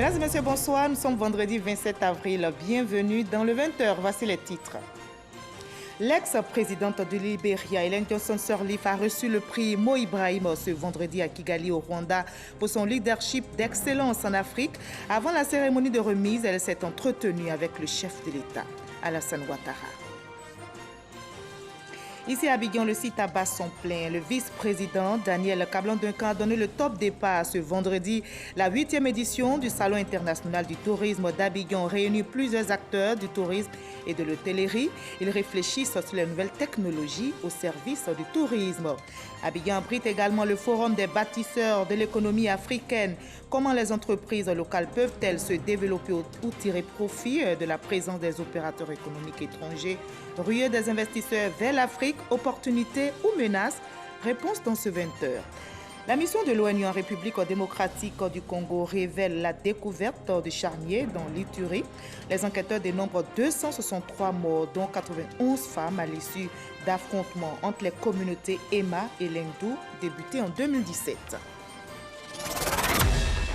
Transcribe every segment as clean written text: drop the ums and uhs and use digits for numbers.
Mesdames et messieurs, bonsoir. Nous sommes vendredi 27 avril. Bienvenue dans le 20h. Voici les titres. L'ex-présidente du Libéria, Ellen Johnson Sirleaf, a reçu le prix Mo Ibrahim ce vendredi à Kigali, au Rwanda, pour son leadership d'excellence en Afrique. Avant la cérémonie de remise, elle s'est entretenue avec le chef de l'État, Alassane Ouattara. Ici à Abidjan, le site abat son plein. Le vice-président Daniel Kablan-Duncan a donné le top départ ce vendredi. La 8e édition du Salon international du tourisme d'Abidjan réunit plusieurs acteurs du tourisme et de l'hôtellerie. Ils réfléchissent sur les nouvelles technologies au service du tourisme. Abidjan abrite également le forum des bâtisseurs de l'économie africaine. Comment les entreprises locales peuvent-elles se développer ou tirer profit de la présence des opérateurs économiques étrangers? Ruée des investisseurs vers l'Afrique, opportunités ou menaces? Réponse dans ce 20h. La mission de l'ONU en République démocratique du Congo révèle la découverte de charniers dans l'Ituri. Les enquêteurs dénombrent 263 morts, dont 91 femmes à l'issue d'affrontements entre les communautés Emma et Lendou, débutés en 2017.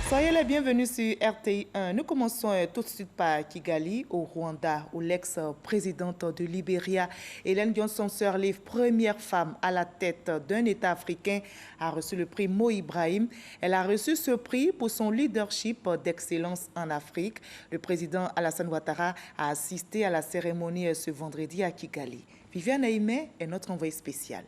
Soyez les bienvenus sur RTI 1. Nous commençons tout de suite par Kigali, au Rwanda, où l'ex-présidente de Libéria, Ellen Johnson Sirleaf, première femme à la tête d'un État africain, a reçu le prix Mo Ibrahim. Elle a reçu ce prix pour son leadership d'excellence en Afrique. Le président Alassane Ouattara a assisté à la cérémonie ce vendredi à Kigali. Viviane Aimé est notre envoyée spéciale.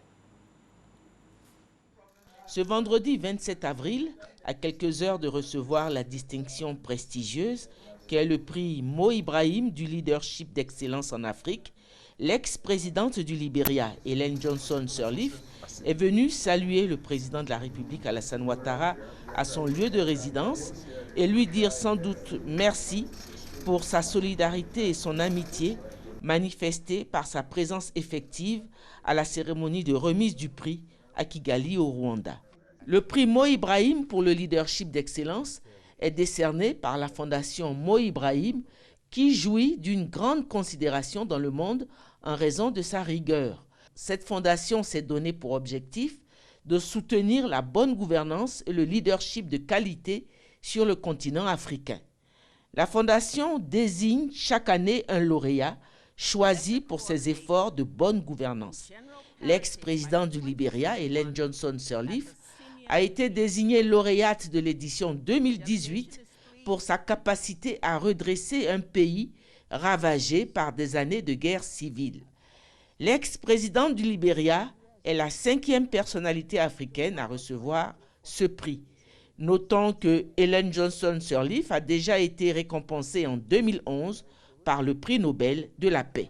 Ce vendredi 27 avril, à quelques heures de recevoir la distinction prestigieuse qu'est le prix Mo Ibrahim du leadership d'excellence en Afrique, l'ex-présidente du Libéria, Ellen Johnson Sirleaf, est venue saluer le président de la République, Alassane Ouattara, à son lieu de résidence et lui dire sans doute merci pour sa solidarité et son amitié manifestée par sa présence effective à la cérémonie de remise du prix à Kigali, au Rwanda. Le prix Mo Ibrahim pour le leadership d'excellence est décerné par la fondation Mo Ibrahim qui jouit d'une grande considération dans le monde en raison de sa rigueur. Cette fondation s'est donnée pour objectif de soutenir la bonne gouvernance et le leadership de qualité sur le continent africain. La fondation désigne chaque année un lauréat choisi pour ses efforts de bonne gouvernance. L'ex-président du Libéria, Ellen Johnson Sirleaf, a été désignée lauréate de l'édition 2018 pour sa capacité à redresser un pays ravagé par des années de guerre civile. L'ex-présidente du Libéria est la 5e personnalité africaine à recevoir ce prix. Notons que Ellen Johnson Sirleaf a déjà été récompensée en 2011 par le prix Nobel de la paix.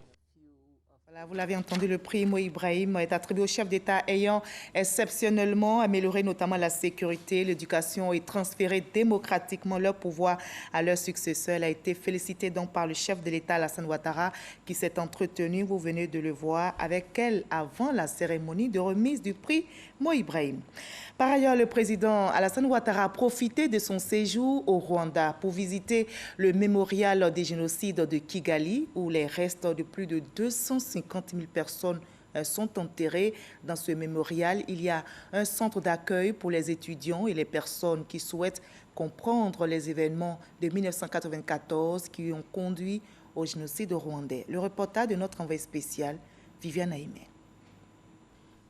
Vous l'avez entendu, le prix Mo Ibrahim est attribué aux chefs d'État ayant exceptionnellement amélioré notamment la sécurité, l'éducation et transféré démocratiquement leur pouvoir à leurs successeurs. Elle a été félicitée donc par le chef de l'État, Alassane Ouattara, qui s'est entretenu, vous venez de le voir, avec elle avant la cérémonie de remise du prix Mo Ibrahim. Par ailleurs, le président Alassane Ouattara a profité de son séjour au Rwanda pour visiter le mémorial des génocides de Kigali, où les restes de plus de 250 000 personnes sont enterrées. Dans ce mémorial, il y a un centre d'accueil pour les étudiants et les personnes qui souhaitent comprendre les événements de 1994 qui ont conduit au génocide rwandais. Le reportage de notre envoyé spécial, Viviane Aimé.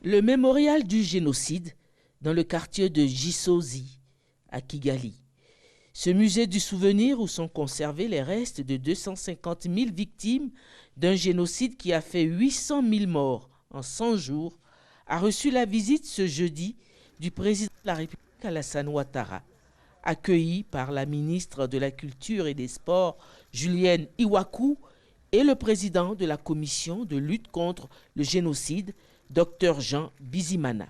Le mémorial du génocide dans le quartier de Gisozi, à Kigali. Ce musée du souvenir où sont conservés les restes de 250 000 victimes d'un génocide qui a fait 800 000 morts en 100 jours, a reçu la visite ce jeudi du président de la République, Alassane Ouattara, accueilli par la ministre de la Culture et des Sports, Julienne Iwaku, et le président de la commission de lutte contre le génocide, Dr Jean Bizimana.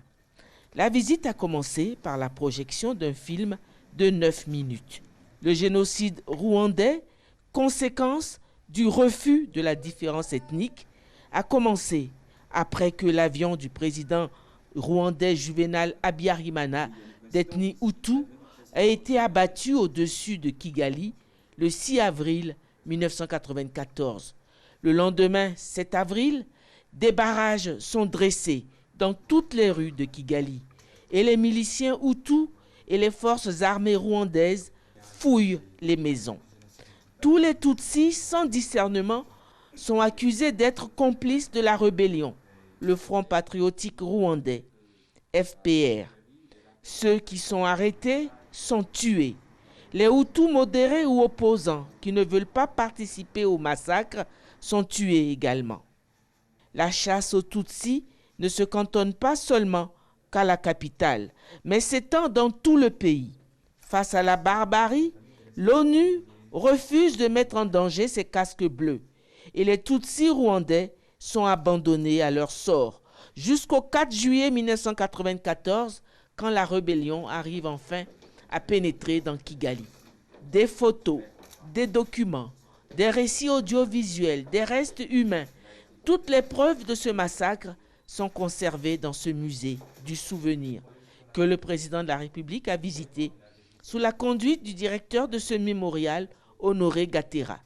La visite a commencé par la projection d'un film de 9 minutes. Le génocide rwandais, conséquence du refus de la différence ethnique, a commencé après que l'avion du président rwandais Juvenal Habyarimana d'ethnie Hutu a été abattu au-dessus de Kigali le 6 avril 1994. Le lendemain, 7 avril, des barrages sont dressés dans toutes les rues de Kigali et les miliciens Hutus et les forces armées rwandaises fouillent les maisons. Tous les Tutsis, sans discernement, sont accusés d'être complices de la rébellion, le Front patriotique rwandais, FPR. Ceux qui sont arrêtés sont tués. Les Hutus modérés ou opposants qui ne veulent pas participer au massacre sont tués également. La chasse aux Tutsis ne se cantonne pas seulement qu'à la capitale, mais s'étend dans tout le pays. Face à la barbarie, l'ONU refuse de mettre en danger ses casques bleus et les Tutsis rwandais sont abandonnés à leur sort jusqu'au 4 juillet 1994 quand la rébellion arrive enfin à pénétrer dans Kigali. Des photos, des documents, des récits audiovisuels, des restes humains, toutes les preuves de ce massacre sont conservées dans ce musée du souvenir que le président de la République a visité sous la conduite du directeur de ce mémorial, Honoré Gatera.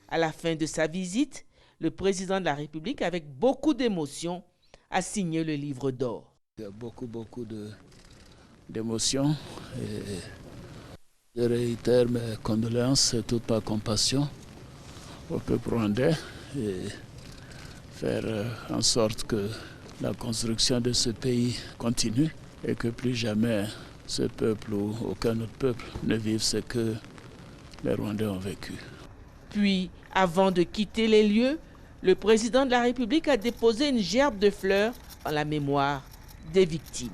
À la fin de sa visite, le président de la République, avec beaucoup d'émotion, a signé le livre d'or. Il y a beaucoup d'émotions. Je réitère mes condoléances et toute ma compassion au peuple rwandais et faire en sorte que la construction de ce pays continue et que plus jamais ce peuple ou aucun autre peuple ne vive ce que les Rwandais ont vécu. Puis, avant de quitter les lieux, le président de la République a déposé une gerbe de fleurs en la mémoire des victimes.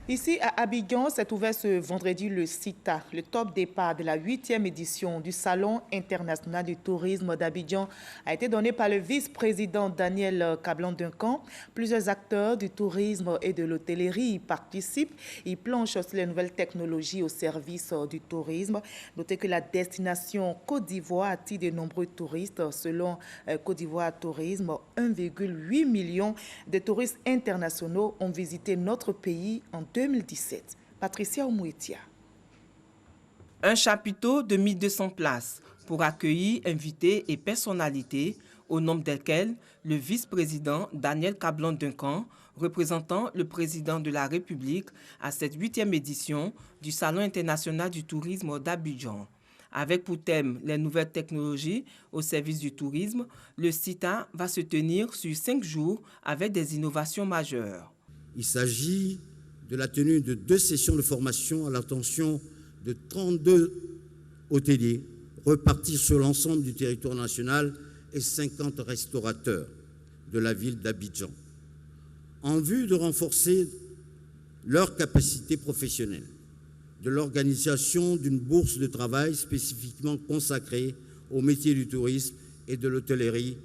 Ici à Abidjan, s'est ouvert ce vendredi le CITA, le top départ de la 8e édition du Salon international du tourisme d'Abidjan a été donné par le vice-président Daniel Kablan-Duncan. Plusieurs acteurs du tourisme et de l'hôtellerie y participent. Ils planchent sur les nouvelles technologies au service du tourisme. Notez que la destination Côte d'Ivoire attire de nombreux touristes. Selon Côte d'Ivoire Tourisme, 1,8 million de touristes internationaux ont visité notre pays en 2017. Patricia Oumouetia. Un chapiteau de 1200 places pour accueillir invités et personnalités, au nombre desquels le vice-président Daniel Kablan-Duncan, représentant le président de la République à cette 8e édition du Salon international du tourisme d'Abidjan. Avec pour thème les nouvelles technologies au service du tourisme, le CITA va se tenir sur 5 jours avec des innovations majeures. Il s'agit de la tenue de 2 sessions de formation à l'attention de 32 hôteliers repartis sur l'ensemble du territoire national et 50 restaurateurs de la ville d'Abidjan, en vue de renforcer leur capacité professionnelle, de l'organisation d'une bourse de travail spécifiquement consacrée au métier du tourisme et de l'hôtellerie,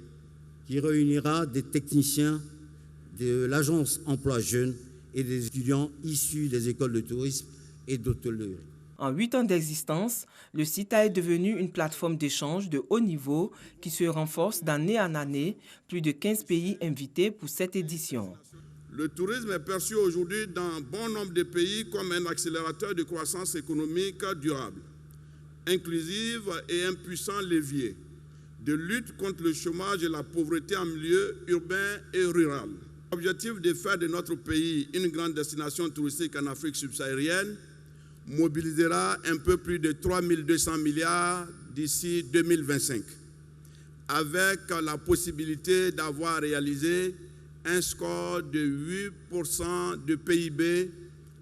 qui réunira des techniciens de l'agence Emploi Jeunes et des étudiants issus des écoles de tourisme et d'hôtellerie. En 8 ans d'existence, le CITA est devenu une plateforme d'échange de haut niveau qui se renforce d'année en année. Plus de 15 pays invités pour cette édition. Le tourisme est perçu aujourd'hui dans bon nombre de pays comme un accélérateur de croissance économique durable, inclusive et un puissant levier de lutte contre le chômage et la pauvreté en milieu urbain et rural. L'objectif de faire de notre pays une grande destination touristique en Afrique subsaharienne mobilisera un peu plus de 3 200 milliards d'ici 2025, avec la possibilité d'avoir réalisé un score de 8% de PIB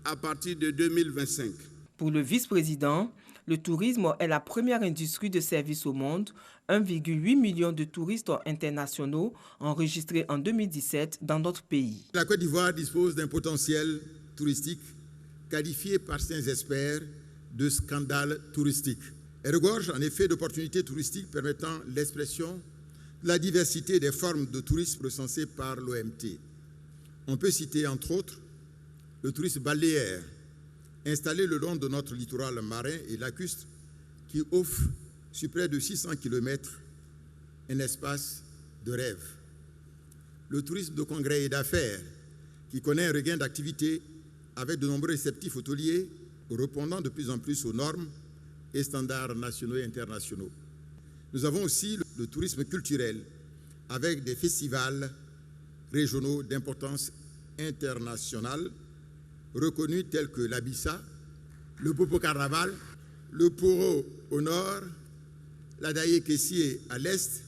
à partir de 2025. Pour le vice-président, le tourisme est la première industrie de services au monde. 1,8 million de touristes internationaux enregistrés en 2017 dans notre pays. La Côte d'Ivoire dispose d'un potentiel touristique qualifié par certains experts de scandale touristique. Elle regorge en effet d'opportunités touristiques permettant l'expression de la diversité des formes de tourisme recensées par l'OMT. On peut citer entre autres le tourisme balnéaire, installé le long de notre littoral marin et lacustre, qui offre sur près de 600 km un espace de rêve. Le tourisme de congrès et d'affaires, qui connaît un regain d'activité avec de nombreux réceptifs hôteliers répondant de plus en plus aux normes et standards nationaux et internationaux. Nous avons aussi le tourisme culturel, avec des festivals régionaux d'importance internationale reconnus tels que l'Abissa, le Popo Carnaval le Poro au nord, la Daye Kessié à l'est,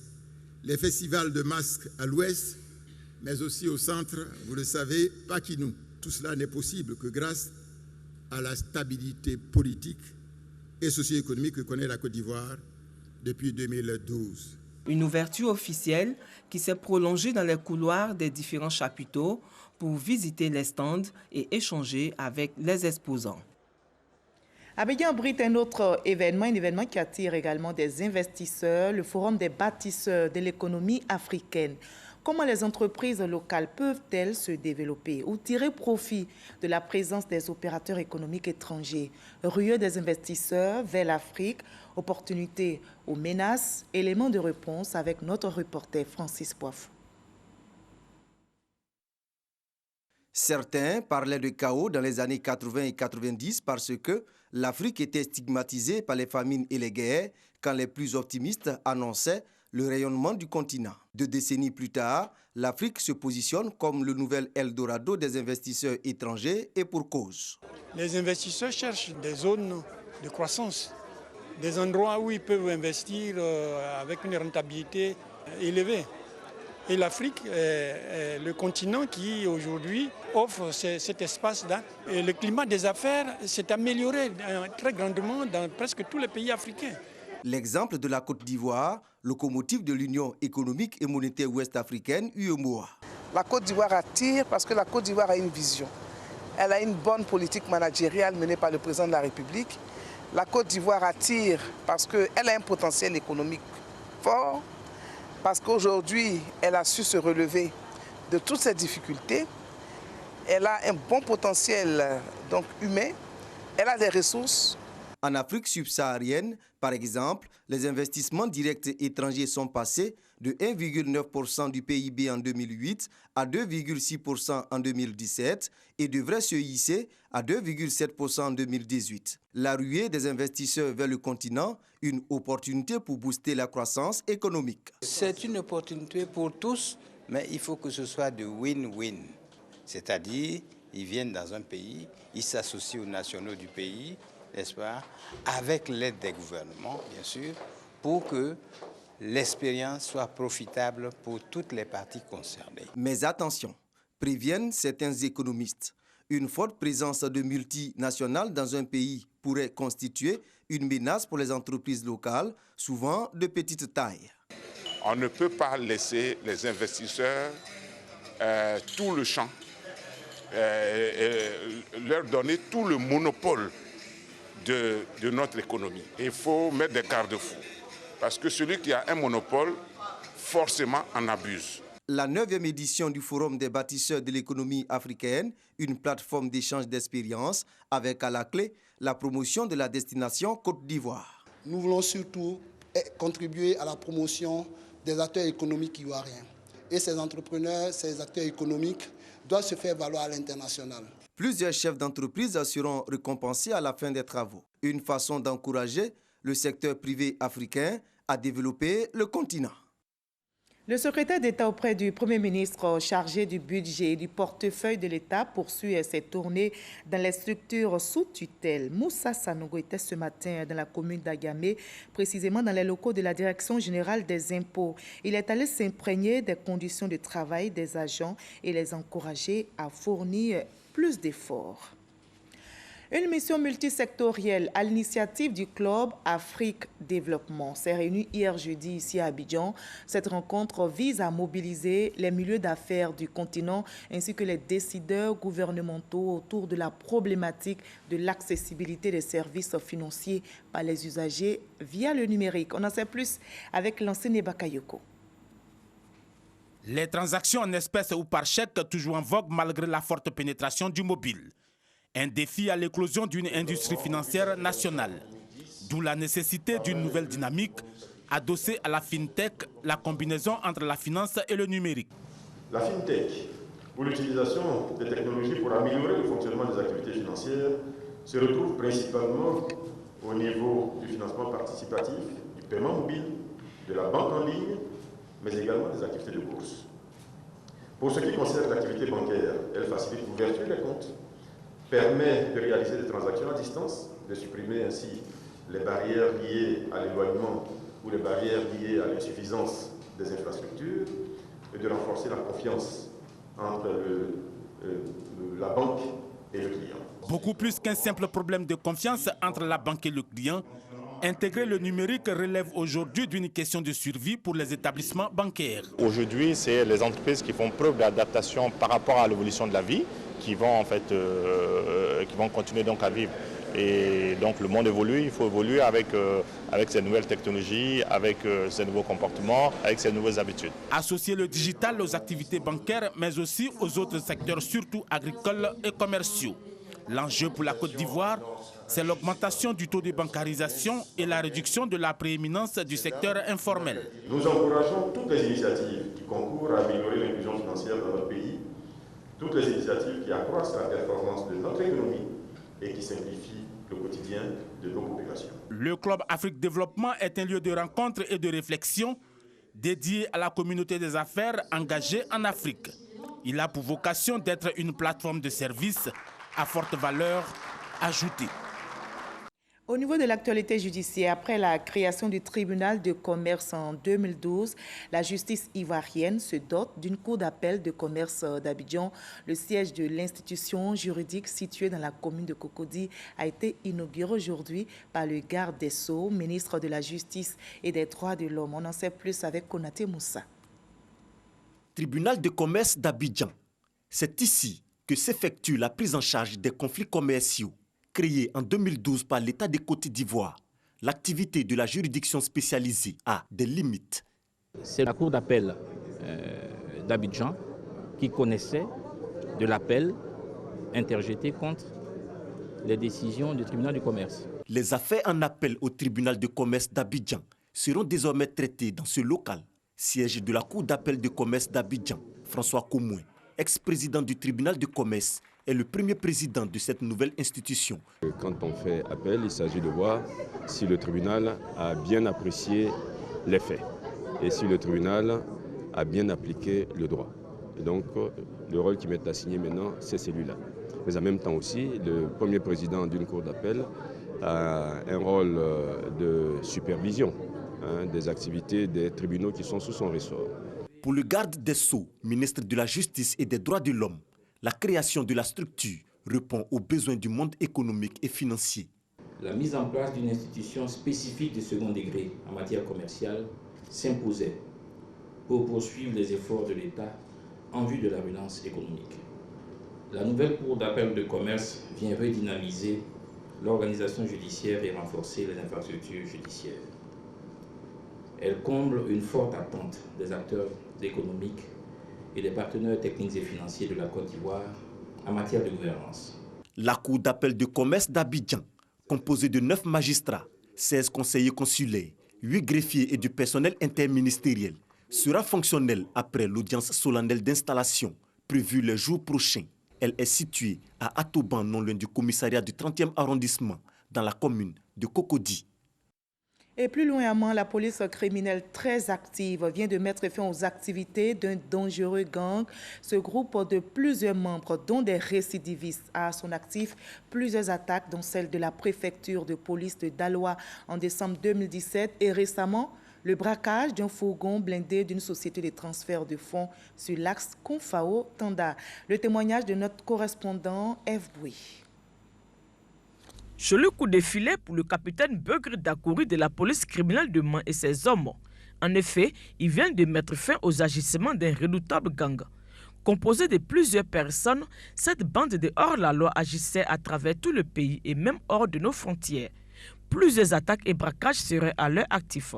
les festivals de masques à l'ouest, mais aussi au centre, vous le savez, Pakinou. Tout cela n'est possible que grâce à la stabilité politique et socio-économique que connaît la Côte d'Ivoire depuis 2012. Une ouverture officielle qui s'est prolongée dans les couloirs des différents chapiteaux pour visiter les stands et échanger avec les exposants. Abidjan abrite un autre événement, un événement qui attire également des investisseurs, le Forum des bâtisseurs de l'économie africaine. Comment les entreprises locales peuvent-elles se développer ou tirer profit de la présence des opérateurs économiques étrangers? Ruée des investisseurs vers l'Afrique, opportunités ou menaces, éléments de réponse avec notre reporter Francis Poifou. Certains parlaient de chaos dans les années 80 et 90 parce que l'Afrique était stigmatisée par les famines et les guerres, quand les plus optimistes annonçaient le rayonnement du continent. 2 décennies plus tard, l'Afrique se positionne comme le nouvel Eldorado des investisseurs étrangers et pour cause. Les investisseurs cherchent des zones de croissance, des endroits où ils peuvent investir avec une rentabilité élevée. Et l'Afrique est le continent qui aujourd'hui offre cet espace-là. Et le climat des affaires s'est amélioré très grandement dans presque tous les pays africains. L'exemple de la Côte d'Ivoire, locomotive de l'Union économique et monétaire ouest-africaine, UEMOA. La Côte d'Ivoire attire parce que la Côte d'Ivoire a une vision. Elle a une bonne politique managériale menée par le président de la République. La Côte d'Ivoire attire parce qu'elle a un potentiel économique fort, parce qu'aujourd'hui, elle a su se relever de toutes ces difficultés. Elle a un bon potentiel donc, humain, elle a des ressources. En Afrique subsaharienne, par exemple, les investissements directs étrangers sont passés de 1,9% du PIB en 2008 à 2,6% en 2017 et devraient se hisser à 2,7% en 2018. La ruée des investisseurs vers le continent, une opportunité pour booster la croissance économique. C'est une opportunité pour tous, mais il faut que ce soit de win-win. C'est-à-dire, ils viennent dans un pays, ils s'associent aux nationaux du pays, n'est-ce pas, avec l'aide des gouvernements, bien sûr, pour que l'expérience soit profitable pour toutes les parties concernées. Mais attention, préviennent certains économistes. Une forte présence de multinationales dans un pays pourrait constituer une menace pour les entreprises locales, souvent de petite taille. On ne peut pas laisser les investisseurs tout le champ, leur donner tout le monopole de notre économie. Il faut mettre des garde-fous, parce que celui qui a un monopole, forcément en abuse. La 9e édition du Forum des bâtisseurs de l'économie africaine, une plateforme d'échange d'expériences avec à la clé la promotion de la destination Côte d'Ivoire. Nous voulons surtout contribuer à la promotion des acteurs économiques ivoiriens. Et ces entrepreneurs, ces acteurs économiques doivent se faire valoir à l'international. Plusieurs chefs d'entreprise seront récompensés à la fin des travaux. Une façon d'encourager le secteur privé africain à développer le continent. Le secrétaire d'État auprès du Premier ministre chargé du budget et du portefeuille de l'État poursuit ses tournées dans les structures sous tutelle. Moussa Sanogo était ce matin dans la commune d'Agamé, précisément dans les locaux de la Direction générale des impôts. Il est allé s'imprégner des conditions de travail des agents et les encourager à fournir plus d'efforts. Une mission multisectorielle à l'initiative du Club Afrique Développement s'est réunie hier jeudi ici à Abidjan. Cette rencontre vise à mobiliser les milieux d'affaires du continent ainsi que les décideurs gouvernementaux autour de la problématique de l'accessibilité des services financiers par les usagers via le numérique. On en sait plus avec l'enseigne Bakayoko. Les transactions en espèces ou par chèque toujours en vogue malgré la forte pénétration du mobile. Un défi à l'éclosion d'une industrie financière nationale. D'où la nécessité d'une nouvelle dynamique adossée à la FinTech, la combinaison entre la finance et le numérique. La FinTech, ou l'utilisation des technologies pour améliorer le fonctionnement des activités financières, se retrouve principalement au niveau du financement participatif, du paiement mobile, de la banque en ligne, mais également des activités de bourse. Pour ce qui concerne l'activité bancaire, elle facilite l'ouverture des comptes, permet de réaliser des transactions à distance, de supprimer ainsi les barrières liées à l'éloignement ou les barrières liées à l'insuffisance des infrastructures et de renforcer la confiance entre la banque et le client. Beaucoup plus qu'un simple problème de confiance entre la banque et le client, intégrer le numérique relève aujourd'hui d'une question de survie pour les établissements bancaires. Aujourd'hui, c'est les entreprises qui font preuve d'adaptation par rapport à l'évolution de la vie, qui vont continuer donc à vivre. Et donc le monde évolue, il faut évoluer avec ces nouvelles technologies, avec ces nouveaux comportements, avec ces nouvelles habitudes. Associer le digital aux activités bancaires, mais aussi aux autres secteurs, surtout agricoles et commerciaux. L'enjeu pour la Côte d'Ivoire, c'est l'augmentation du taux de bancarisation et la réduction de la prééminence du secteur informel. Nous encourageons toutes les initiatives qui concourent à améliorer l'inclusion financière dans notre pays, toutes les initiatives qui accroissent la performance de notre économie et qui simplifient le quotidien de nos populations. Le Club Afrique Développement est un lieu de rencontre et de réflexion dédié à la communauté des affaires engagée en Afrique. Il a pour vocation d'être une plateforme de services à forte valeur ajoutée. Au niveau de l'actualité judiciaire, après la création du tribunal de commerce en 2012, la justice ivoirienne se dote d'une cour d'appel de commerce d'Abidjan. Le siège de l'institution juridique située dans la commune de Cocody a été inauguré aujourd'hui par le garde des Sceaux, ministre de la Justice et des Droits de l'Homme. On en sait plus avec Konaté Moussa. Tribunal de commerce d'Abidjan. C'est ici que s'effectue la prise en charge des conflits commerciaux. Créée en 2012 par l'État de Côte d'Ivoire, l'activité de la juridiction spécialisée a des limites. C'est la cour d'appel d'Abidjan qui connaissait de l'appel interjeté contre les décisions du tribunal de commerce. Les affaires en appel au tribunal de commerce d'Abidjan seront désormais traitées dans ce local. Siège de la cour d'appel de commerce d'Abidjan, François Komoué, ex-président du tribunal de commerce, est le premier président de cette nouvelle institution. Quand on fait appel, il s'agit de voir si le tribunal a bien apprécié les faits et si le tribunal a bien appliqué le droit. Et donc, le rôle qui m'est assigné maintenant, c'est celui-là. Mais en même temps aussi, le premier président d'une cour d'appel a un rôle de supervision des activités des tribunaux qui sont sous son ressort. Pour le garde des Sceaux, ministre de la Justice et des Droits de l'Homme, la création de la structure répond aux besoins du monde économique et financier. La mise en place d'une institution spécifique de second degré en matière commerciale s'imposait pour poursuivre les efforts de l'État en vue de la relance économique. La nouvelle cour d'appel de commerce vient redynamiser l'organisation judiciaire et renforcer les infrastructures judiciaires. Elle comble une forte attente des acteurs économiques et des partenaires techniques et financiers de la Côte d'Ivoire en matière de gouvernance. La cour d'appel de commerce d'Abidjan, composée de 9 magistrats, 16 conseillers consulaires, 8 greffiers et du personnel interministériel, sera fonctionnelle après l'audience solennelle d'installation prévue les jours prochains. Elle est située à Atoban, non loin du commissariat du 30e arrondissement, dans la commune de Cocody. Et plus loin, la police criminelle très active vient de mettre fin aux activités d'un dangereux gang. Ce groupe de plusieurs membres, dont des récidivistes, a à son actif plusieurs attaques, dont celle de la préfecture de police de Daloa en décembre 2017 et récemment le braquage d'un fourgon blindé d'une société de transfert de fonds sur l'axe Confao-Tanda. Le témoignage de notre correspondant F. Bouy. C'est le coup de filet pour le capitaine Beugre Dakouri de la police criminelle de Mans et ses hommes. En effet, il vient de mettre fin aux agissements d'un redoutable gang. Composé de plusieurs personnes, cette bande de hors-la-loi agissait à travers tout le pays et même hors de nos frontières. Plusieurs attaques et braquages seraient à leur actif.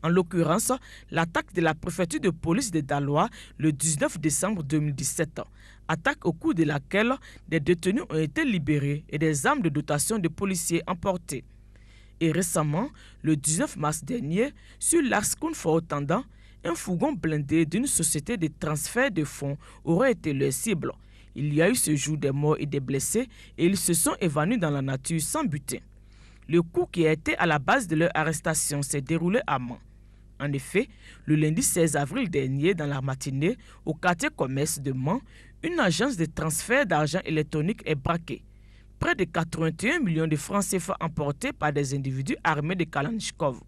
En l'occurrence, l'attaque de la préfecture de police de Daloa le 19 décembre 2017. Attaque au cours de laquelle des détenus ont été libérés et des armes de dotation de policiers emportées. Et récemment, le 19 mars dernier, sur l'axe Confao-Tanda, un fourgon blindé d'une société de transfert de fonds aurait été leur cible. Il y a eu ce jour des morts et des blessés et ils se sont évanouis dans la nature sans butin. Le coup qui a été à la base de leur arrestation s'est déroulé à Mans. En effet, le lundi 16 avril dernier, dans la matinée, au quartier commerce de Mans, une agence de transfert d'argent électronique est braquée. près de 81 millions de francs CFA emportés par des individus armés de Kalachnikov.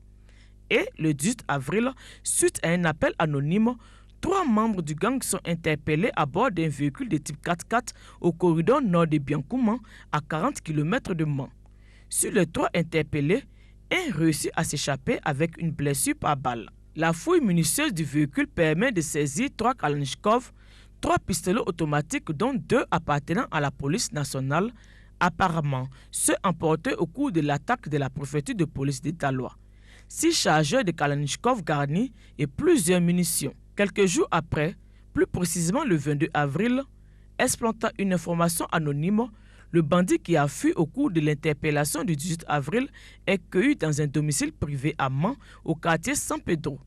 Et le 18 avril, suite à un appel anonyme, 3 membres du gang sont interpellés à bord d'un véhicule de type 4x4 au corridor nord de Biankouman, à 40 km de Mans. Sur les 3 interpellés, un réussit à s'échapper avec une blessure par balle. La fouille minutieuse du véhicule permet de saisir 3 Kalachnikov, 3 pistolets automatiques dont 2 appartenant à la police nationale, apparemment ceux emportés au cours de l'attaque de la préfecture de police d'Étalois, 6 chargeurs de Kalachnikov garnis et plusieurs munitions. Quelques jours après, plus précisément le 22 avril, exploitant une information anonyme, le bandit qui a fui au cours de l'interpellation du 18 avril est cueilli dans un domicile privé à Mans, au quartier San Pedro.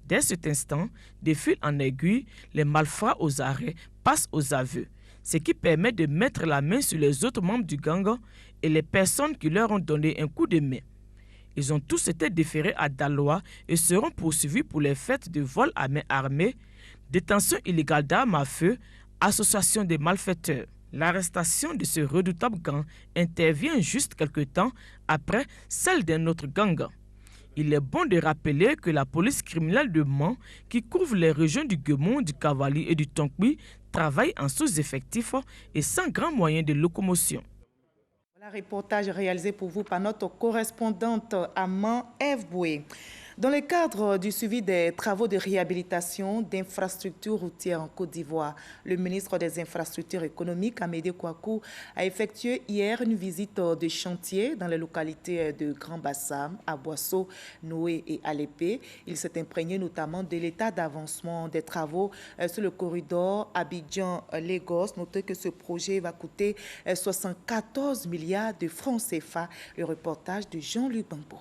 Dès cet instant, de fil en aiguille, les malfrats aux arrêts passent aux aveux, ce qui permet de mettre la main sur les autres membres du gang et les personnes qui leur ont donné un coup de main. Ils ont tous été déférés à Daloa et seront poursuivis pour les faits de vol à main armée, détention illégale d'armes à feu, association des malfaiteurs. L'arrestation de ce redoutable gang intervient juste quelque temps après celle d'un autre gang. Il est bon de rappeler que la police criminelle de Mans, qui couvre les régions du Guémon, du Cavali et du Tonkui, travaille en sous-effectif et sans grands moyens de locomotion. Voilà un reportage réalisé pour vous par notre correspondante à Mans, Ève Boué. Dans le cadre du suivi des travaux de réhabilitation d'infrastructures routières en Côte d'Ivoire, le ministre des Infrastructures économiques, Amédée Kouakou, a effectué hier une visite de chantier dans les localités de Grand Bassam, Aboisseau, Noé et Alépé. Il s'est imprégné notamment de l'état d'avancement des travaux sur le corridor Abidjan-Lagos. Notez que ce projet va coûter 74 milliards de francs CFA. Le reportage de Jean-Luc Bambo.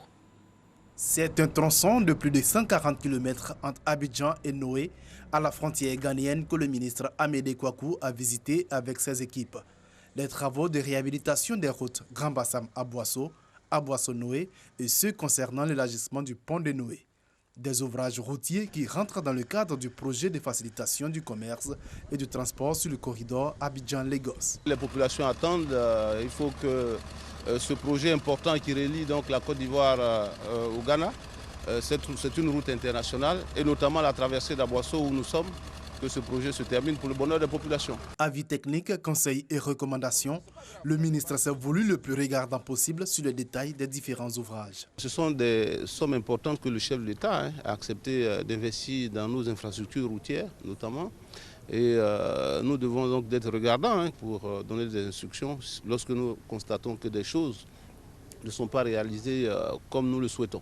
C'est un tronçon de plus de 140 km entre Abidjan et Noé, à la frontière ghanéenne, que le ministre Amédée Kouakou a visité avec ses équipes. Les travaux de réhabilitation des routes Grand Bassam Aboisseau, Aboisseau-Noé et ceux concernant l'élargissement du pont de Noé. Des ouvrages routiers qui rentrent dans le cadre du projet de facilitation du commerce et du transport sur le corridor Abidjan-Lagos. Les populations attendent, il faut que ce projet important qui relie donc la Côte d'Ivoire au Ghana, c'est une route internationale et notamment la traversée d'Aboisseau où nous sommes, que ce projet se termine pour le bonheur des populations. Avis techniques, conseils et recommandations, le ministre s'est voulu le plus regardant possible sur les détails des différents ouvrages. Ce sont des sommes importantes que le chef de l'État a accepté d'investir dans nos infrastructures routières notamment. Et nous devons donc être regardants pour donner des instructions lorsque nous constatons que des choses ne sont pas réalisées comme nous le souhaitons.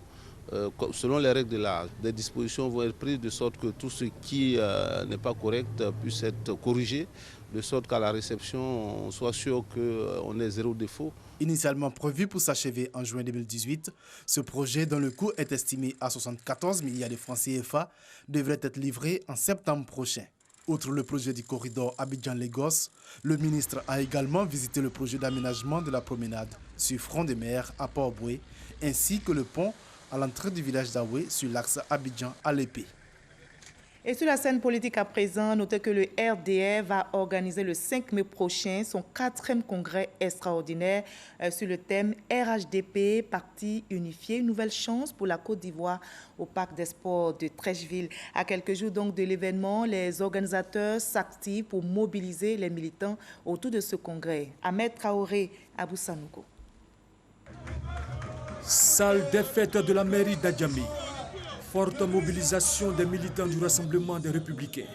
Selon les règles de l'art, des dispositions vont être prises de sorte que tout ce qui n'est pas correct puisse être corrigé, de sorte qu'à la réception, on soit sûr qu'on ait zéro défaut. Initialement prévu pour s'achever en juin 2018, ce projet, dont le coût est estimé à 74 milliards de francs CFA, devrait être livré en septembre prochain. Outre le projet du corridor Abidjan-Lagos, le ministre a également visité le projet d'aménagement de la promenade sur front de mer à Port-Boué, ainsi que le pont à l'entrée du village d'Aoué sur l'axe Abidjan-Alépé. Et sur la scène politique à présent, notez que le RDR va organiser le 5 mai prochain son 4e congrès extraordinaire sur le thème RHDP, Parti unifié, une nouvelle chance pour la Côte d'Ivoire au Parc des Sports de Treichville. À quelques jours donc de l'événement, les organisateurs s'activent pour mobiliser les militants autour de ce congrès. Ahmed Traoré, Abou Sanouko. Salle des fêtes de la mairie d'Adjamé. Forte mobilisation des militants du Rassemblement des Républicains.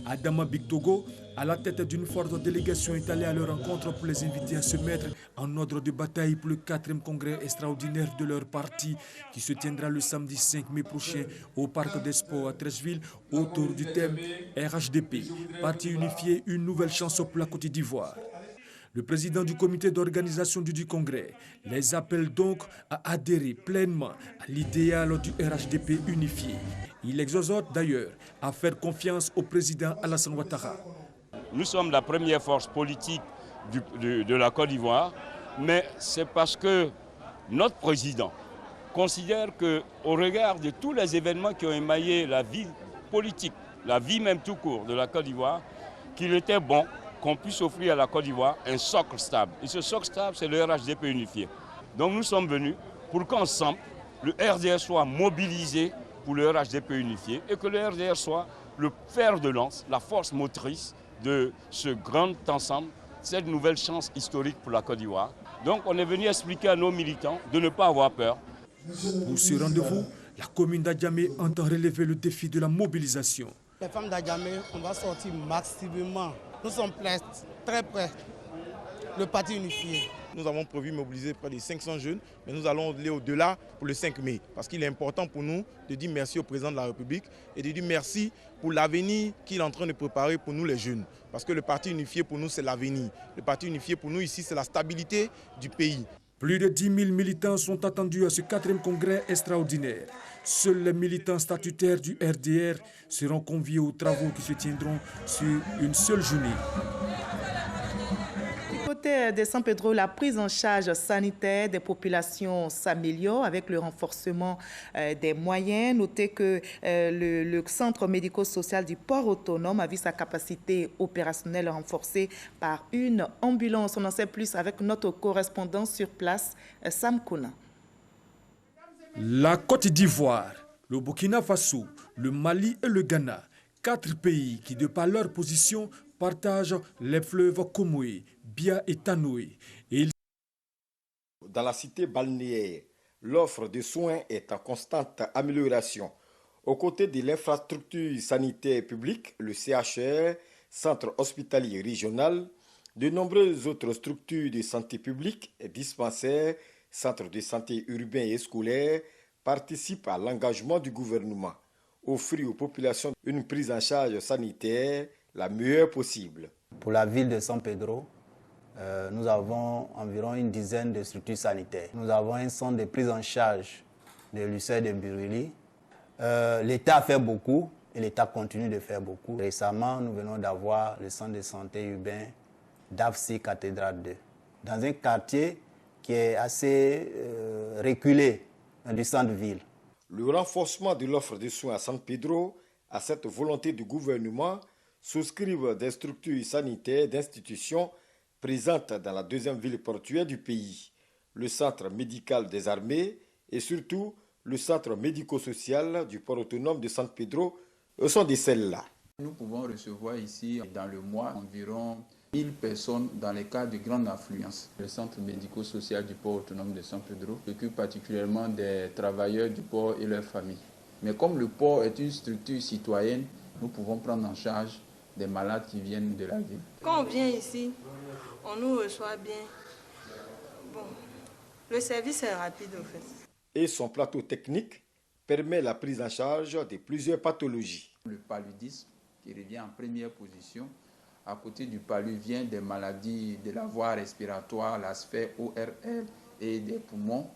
Adama Bictogo, à la tête d'une forte délégation, est allé à leur rencontre pour les inviter à se mettre en ordre de bataille pour le 4e congrès extraordinaire de leur parti qui se tiendra le samedi 5 mai prochain au Parc des Sports à Treichville autour du thème RHDP, Parti unifié, une nouvelle chance pour la Côte d'Ivoire. Le président du comité d'organisation du congrès les appelle donc à adhérer pleinement à l'idéal du RHDP unifié. Il exhorte d'ailleurs à faire confiance au président Alassane Ouattara. Nous sommes la première force politique de la Côte d'Ivoire, mais c'est parce que notre président considère qu'au regard de tous les événements qui ont émaillé la vie politique, la vie même tout court de la Côte d'Ivoire, qu'il était bon qu'on puisse offrir à la Côte d'Ivoire un socle stable. Et ce socle stable, c'est le RHDP unifié. Donc nous sommes venus pour qu'ensemble, le RDR soit mobilisé pour le RHDP unifié et que le RDR soit le fer de lance, la force motrice de ce grand ensemble, cette nouvelle chance historique pour la Côte d'Ivoire. Donc on est venu expliquer à nos militants de ne pas avoir peur. Pour ce rendez-vous, la commune d'Adjamé entend relever le défi de la mobilisation. Les femmes d'Adjamé, on va sortir massivement. Nous sommes prêts, très prêts. Le parti unifié. Nous avons prévu mobiliser près de 500 jeunes, mais nous allons aller au-delà pour le 5 mai. Parce qu'il est important pour nous de dire merci au président de la République et de dire merci pour l'avenir qu'il est en train de préparer pour nous les jeunes. Parce que le parti unifié pour nous, c'est l'avenir. Le parti unifié pour nous ici, c'est la stabilité du pays. Plus de 10 000 militants sont attendus à ce 4e congrès extraordinaire. Seuls les militants statutaires du RDR seront conviés aux travaux qui se tiendront sur une seule journée. Du côté de San Pedro, la prise en charge sanitaire des populations s'améliore avec le renforcement des moyens. Notez que le centre médico-social du port autonome a vu sa capacité opérationnelle renforcée par une ambulance. On en sait plus avec notre correspondant sur place, Sam Kouna. La Côte d'Ivoire, le Burkina Faso, le Mali et le Ghana, 4 pays qui, de par leur position, partagent les fleuves Komoé, Bia et Tanoé. Dans la cité balnéaire, l'offre de soins est en constante amélioration. Aux côtés de l'infrastructure sanitaire publique, le CHR, centre hospitalier régional, de nombreuses autres structures de santé publique, dispensaires, centres de santé urbains et scolaires, participent à l'engagement du gouvernement. Offrir aux populations une prise en charge sanitaire la meilleure possible. Pour la ville de San Pedro, nous avons environ une dizaine de structures sanitaires. Nous avons un centre de prise en charge de l'ulcère de Buruli. L'État a fait beaucoup et l'État continue de faire beaucoup. Récemment, nous venons d'avoir le centre de santé urbain d'Afsi Cathédrale 2, dans un quartier qui est assez reculé du centre-ville. Le renforcement de l'offre de soins à San Pedro, à cette volonté du gouvernement, souscrivent des structures sanitaires d'institutions présentes dans la deuxième ville portuaire du pays, le centre médical des armées et surtout le centre médico-social du port autonome de San Pedro sont de celles-là. Nous pouvons recevoir ici dans le mois environ 1000 personnes dans les cas de grande affluence. Le centre médico-social du port autonome de San Pedro s'occupe particulièrement des travailleurs du port et leurs familles. Mais comme le port est une structure citoyenne, nous pouvons prendre en charge des malades qui viennent de la ville. Quand on vient ici, on nous reçoit bien. Bon, le service est rapide au fait. Et son plateau technique permet la prise en charge de plusieurs pathologies. Le paludisme qui revient en première position. À côté du palud vient des maladies de la voie respiratoire, la sphère ORL et des poumons.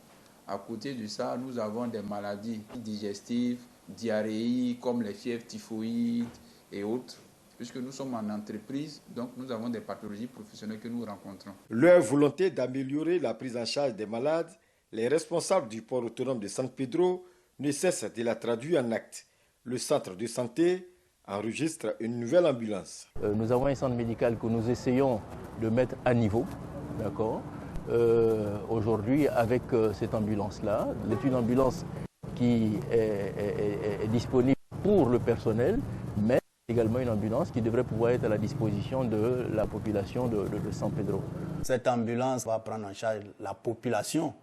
À côté de ça, nous avons des maladies digestives, diarrhéiques comme les fièvres typhoïdes et autres. Puisque nous sommes en entreprise, donc nous avons des pathologies professionnelles que nous rencontrons. Leur volonté d'améliorer la prise en charge des malades, les responsables du port autonome de San Pedro ne cessent de la traduire en actes. Le centre de santé enregistre une nouvelle ambulance. Nous avons un centre médical que nous essayons de mettre à niveau, d'accord. Aujourd'hui, avec cette ambulance-là, c'est une ambulance qui est disponible pour le personnel, mais également une ambulance qui devrait pouvoir être à la disposition de la population de San Pedro. Cette ambulance va prendre en charge la population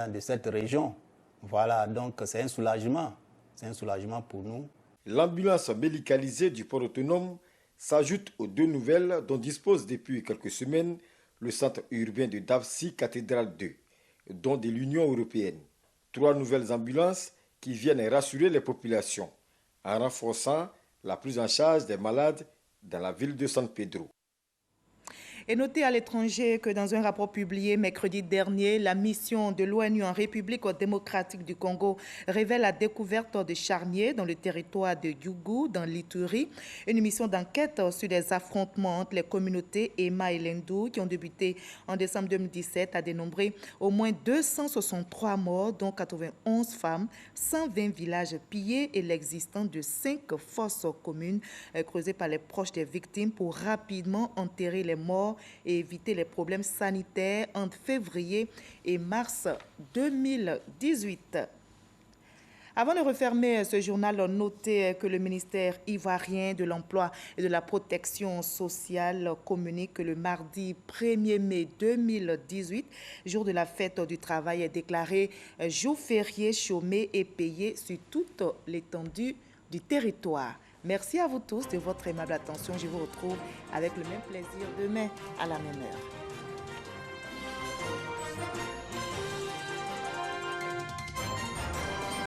de cette région. Voilà, donc c'est un soulagement pour nous. L'ambulance médicalisée du port autonome s'ajoute aux 2 nouvelles dont dispose depuis quelques semaines le centre urbain de Dafsi Cathédrale 2, dont de l'Union européenne. 3 nouvelles ambulances qui viennent rassurer les populations en renforçant la prise en charge des malades dans la ville de San Pedro. Et notez à l'étranger que dans un rapport publié mercredi dernier, la mission de l'ONU en République démocratique du Congo révèle la découverte de charniers dans le territoire de Yugu, dans l'Ituri. Une mission d'enquête sur les affrontements entre les communautés Ema et Lendu qui ont débuté en décembre 2017 a dénombré au moins 263 morts, dont 91 femmes, 120 villages pillés et l'existence de 5 fosses communes creusées par les proches des victimes pour rapidement enterrer les morts et éviter les problèmes sanitaires entre février et mars 2018. Avant de refermer ce journal, notez que le ministère ivoirien de l'Emploi et de la Protection sociale communique que le mardi 1er mai 2018, jour de la fête du travail, est déclaré jour férié, chômé et payé sur toute l'étendue du territoire. Merci à vous tous de votre aimable attention. Je vous retrouve avec le même plaisir demain à la même heure.